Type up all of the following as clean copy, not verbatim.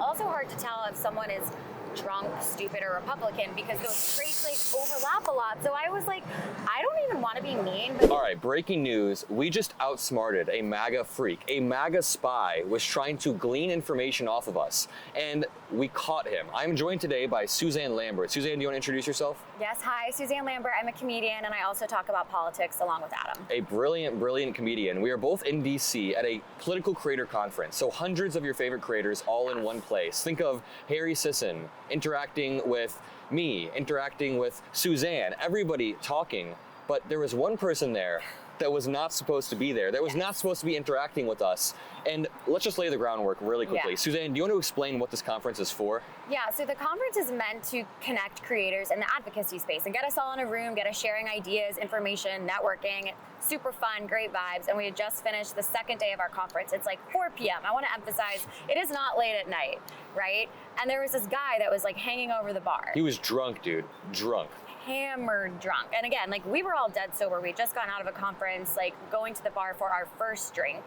also hard to tell if someone is drunk, stupid, or Republican because those traits like overlap a lot. So I was like, I don't even want to be mean. But all right, breaking news. We just outsmarted a MAGA freak. A MAGA spy was trying to glean information off of us, and we caught him. I'm joined today by Suzanne Lambert. Suzanne, do you want to introduce yourself? Yes, hi, Suzanne Lambert. I'm a comedian, and I also talk about politics along with Adam. A brilliant, brilliant comedian. We are both in DC at a political creator conference. So hundreds of your favorite creators all in one place. Think of Harry Sisson interacting with me, interacting with Suzanne, everybody talking. But there was one person there that was not supposed to be there, that was not supposed to be interacting with us. And let's just lay the groundwork really quickly. Yeah. Suzanne, do you want to explain what this conference is for? Yeah, so the conference is meant to connect creators in the advocacy space and get us all in a room, get us sharing ideas, information, networking, super fun, great vibes. And we had just finished the second day of our conference. It's like 4 p.m. I want to emphasize, it is not late at night, right? And there was this guy that was like hanging over the bar. He was drunk, dude, drunk. Hammered drunk. And again, like we were all dead sober. We had just gotten out of a conference, like going to the bar for our first drink.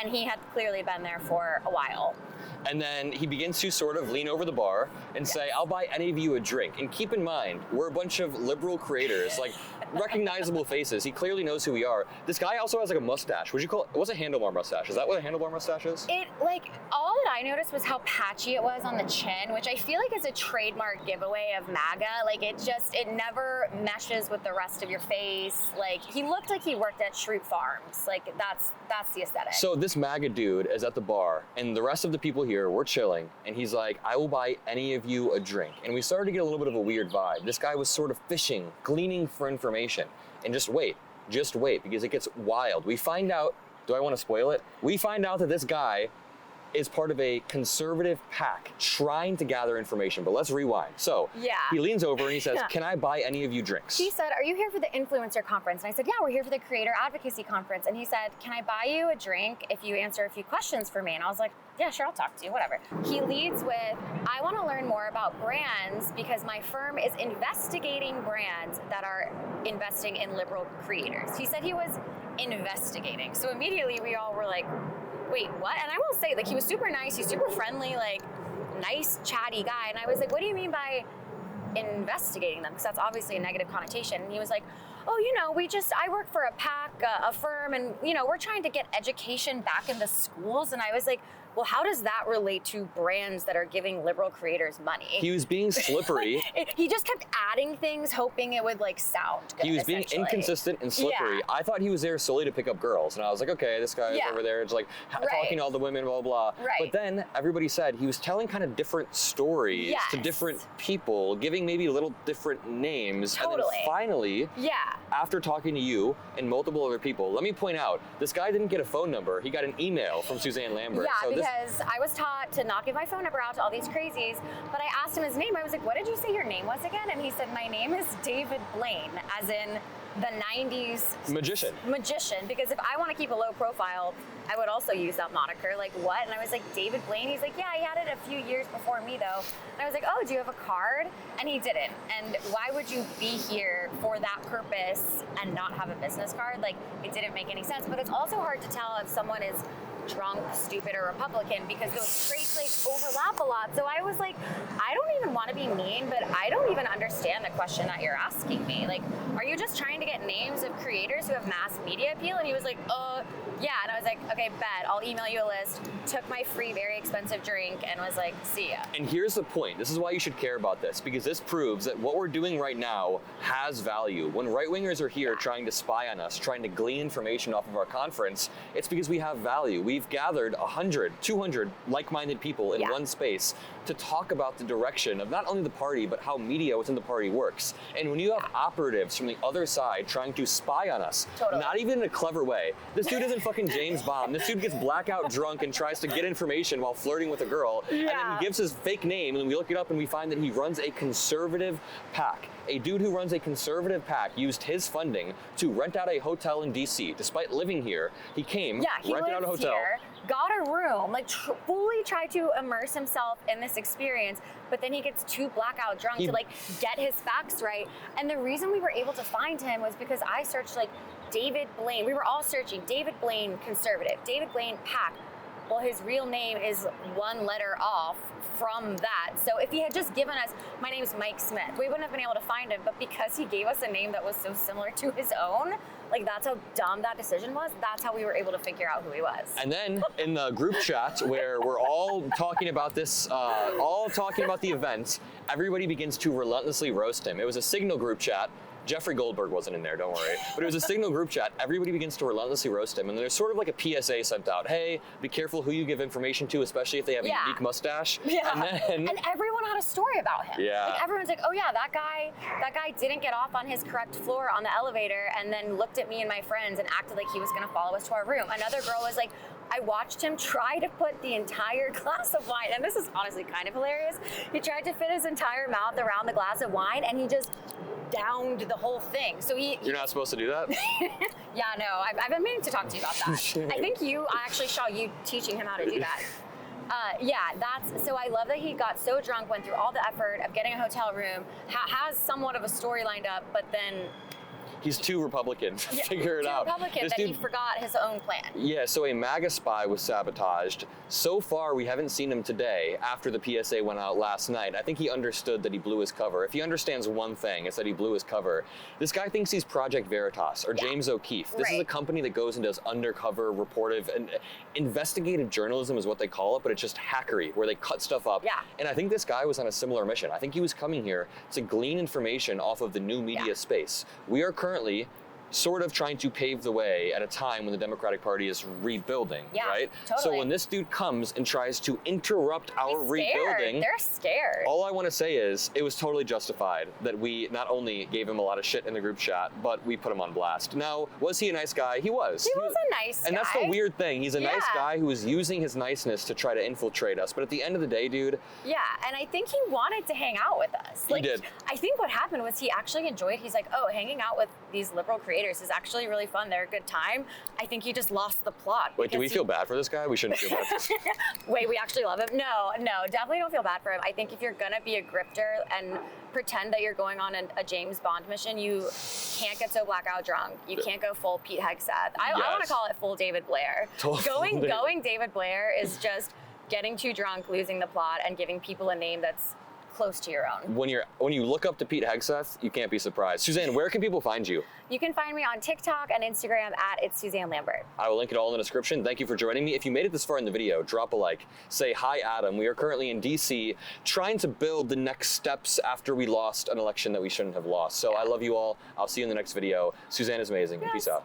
And he had clearly been there for a while. And then he begins to sort of lean over the bar and say, I'll buy any of you a drink. And keep in mind, we're a bunch of liberal creators, like recognizable faces. He clearly knows who we are. This guy also has like a mustache. Would you call it, what's a handlebar mustache? Is that what a handlebar mustache is? It, like, all that I noticed was how patchy it was on the chin, which I feel like is a trademark giveaway of MAGA. Like it never meshes with the rest of your face. Like he looked like he worked at Schrute Farms. Like that's the aesthetic. So this MAGA dude is at the bar and the rest of the people here, we're chilling, and he's like, I will buy any of you a drink. And we started to get a little bit of a weird vibe. This guy was sort of fishing, gleaning for information. And just wait, because it gets wild. We find out, do I want to spoil it? We find out that this guy is part of a conservative PAC trying to gather information, but let's rewind. So he leans over and he says, can I buy any of you drinks? He said, are you here for the influencer conference? And I said, yeah, we're here for the creator advocacy conference. And he said, can I buy you a drink if you answer a few questions for me? And I was like, yeah, sure, I'll talk to you, whatever. He leads with, I want to learn more about brands because my firm is investigating brands that are investing in liberal creators. He said he was investigating. So immediately we all were like, wait, what? And I will say, like, he was super nice, he's super friendly, like, nice, chatty guy. And I was like, what do you mean by investigating them? Because that's obviously a negative connotation. And he was like, oh, you know, I work for a PAC, a firm, and, you know, we're trying to get education back in the schools. And I was like, well, how does that relate to brands that are giving liberal creators money? He was being slippery. He just kept adding things, hoping it would like sound good. He was being inconsistent and slippery. Yeah. I thought he was there solely to pick up girls. And I was like, okay, this guy is over there. It's like talking to all the women, blah, blah, blah. But then everybody said he was telling kind of different stories to different people, giving maybe little different names. And then finally, after talking to you and multiple other people, let me point out, this guy didn't get a phone number. He got an email from Suzanne Lambert. Yeah, so because I was taught to not give my phone number out to all these crazies, but I asked him his name. I was like, what did you say your name was again? And he said, my name is David Blaine, as in the 90s magician, because if I want to keep a low profile, I would also use that moniker. Like, what? And I was like, David Blaine? He's like, yeah, he had it a few years before me, though. And I was like, oh, do you have a card? And he didn't. And why would you be here for that purpose and not have a business card? Like, it didn't make any sense. But it's also hard to tell if someone is drunk, stupid, or Republican because those traits like overlap a lot. So I was like, I don't even want to be mean, but I don't even understand the question that you're asking me. Like, are you just trying to get names of creators who have mass media appeal? And he was like, yeah. And I was like, okay, bet, I'll email you a list. Took my free, very expensive drink and was like, see ya. And here's the point. This is why you should care about this, because this proves that what we're doing right now has value. When right-wingers are here trying to spy on us, trying to glean information off of our conference, it's because we have value. We've gathered 100, 200 like-minded people in one space to talk about the direction of not only the party, but how media within the party works. And when you have operatives from the other side trying to spy on us, not even in a clever way, this dude isn't fucking James Bond. This dude gets blackout drunk and tries to get information while flirting with a girl, and then he gives his fake name, and we look it up and we find that he runs a conservative PAC. A dude who runs a conservative PAC used his funding to rent out a hotel in DC. Despite living here, he came, rented out a hotel. Got a room, like fully tried to immerse himself in this experience, but then he gets too blackout drunk to like get his facts right. And the reason we were able to find him was because I searched like David Blaine. We were all searching David Blaine conservative, David Blaine PAC. Well, his real name is one letter off from that. So if he had just given us, my name's Mike Smith, we wouldn't have been able to find him. But because he gave us a name that was so similar to his own, like that's how dumb that decision was. That's how we were able to figure out who he was. And then in the group chat where we're all talking about this, all talking about the event, everybody begins to relentlessly roast him. It was a Signal group chat. Jeffrey Goldberg wasn't in there, don't worry. But it was a Signal group chat. Everybody begins to relentlessly roast him. And there's sort of like a PSA sent out. Hey, be careful who you give information to, especially if they have a unique mustache. Yeah. And everyone had a story about him. Yeah. Like everyone's like, oh yeah, that guy didn't get off on his correct floor on the elevator and then looked at me and my friends and acted like he was gonna follow us to our room. Another girl was like, I watched him try to put the entire glass of wine, and this is honestly kind of hilarious. He tried to fit his entire mouth around the glass of wine and he just downed the whole thing. So You're not supposed to do that? Yeah, no, I've been meaning to talk to you about that. I think I actually saw you teaching him how to do that. So I love that he got so drunk, went through all the effort of getting a hotel room, has somewhat of a story lined up, but then He's too Republican to figure it out. Republican that he forgot his own plan. Yeah, so a MAGA spy was sabotaged. So far, we haven't seen him today after the PSA went out last night. I think he understood that he blew his cover. If he understands one thing, it's that he blew his cover. This guy thinks he's Project Veritas or James O'Keefe. This is a company that goes and does undercover, reportive, and investigative journalism is what they call it, but it's just hackery, where they cut stuff up. Yeah. And I think this guy was on a similar mission. I think he was coming here to glean information off of the new media space. We are currently sort of trying to pave the way at a time when the Democratic Party is rebuilding, right? Totally. So when this dude comes and tries to interrupt our rebuilding, they're scared. all I want to say is it was totally justified that we not only gave him a lot of shit in the group chat, but we put him on blast. Now, was he a nice guy? He was. He was a nice guy. And that's the weird thing. He's a nice guy who was using his niceness to try to infiltrate us. But at the end of the day, dude. Yeah, and I think he wanted to hang out with us. He did. I think what happened was he actually enjoyed, he's like, oh, hanging out with these liberal creators is actually really fun. They're a good time. I think he just lost the plot. Wait, do we feel bad for this guy? We shouldn't feel bad for him. Wait, we actually love him? No, definitely don't feel bad for him. I think if you're gonna be a grifter and pretend that you're going on a James Bond mission, you can't get so blackout drunk. You can't go full Pete Hegseth. I want to call it full David Blair. Going David Blair is just getting too drunk, losing the plot, and giving people a name that's close to your own. When you look up to Pete Hegseth, you can't be surprised. Suzanne, where can people find you? You can find me on TikTok and Instagram at It's Suzanne Lambert. I will link it all in the description. Thank you for joining me. If you made it this far in the video, drop a like. Say hi, Adam. We are currently in DC trying to build the next steps after we lost an election that we shouldn't have lost. So I love you all. I'll see you in the next video. Suzanne is amazing. Peace out.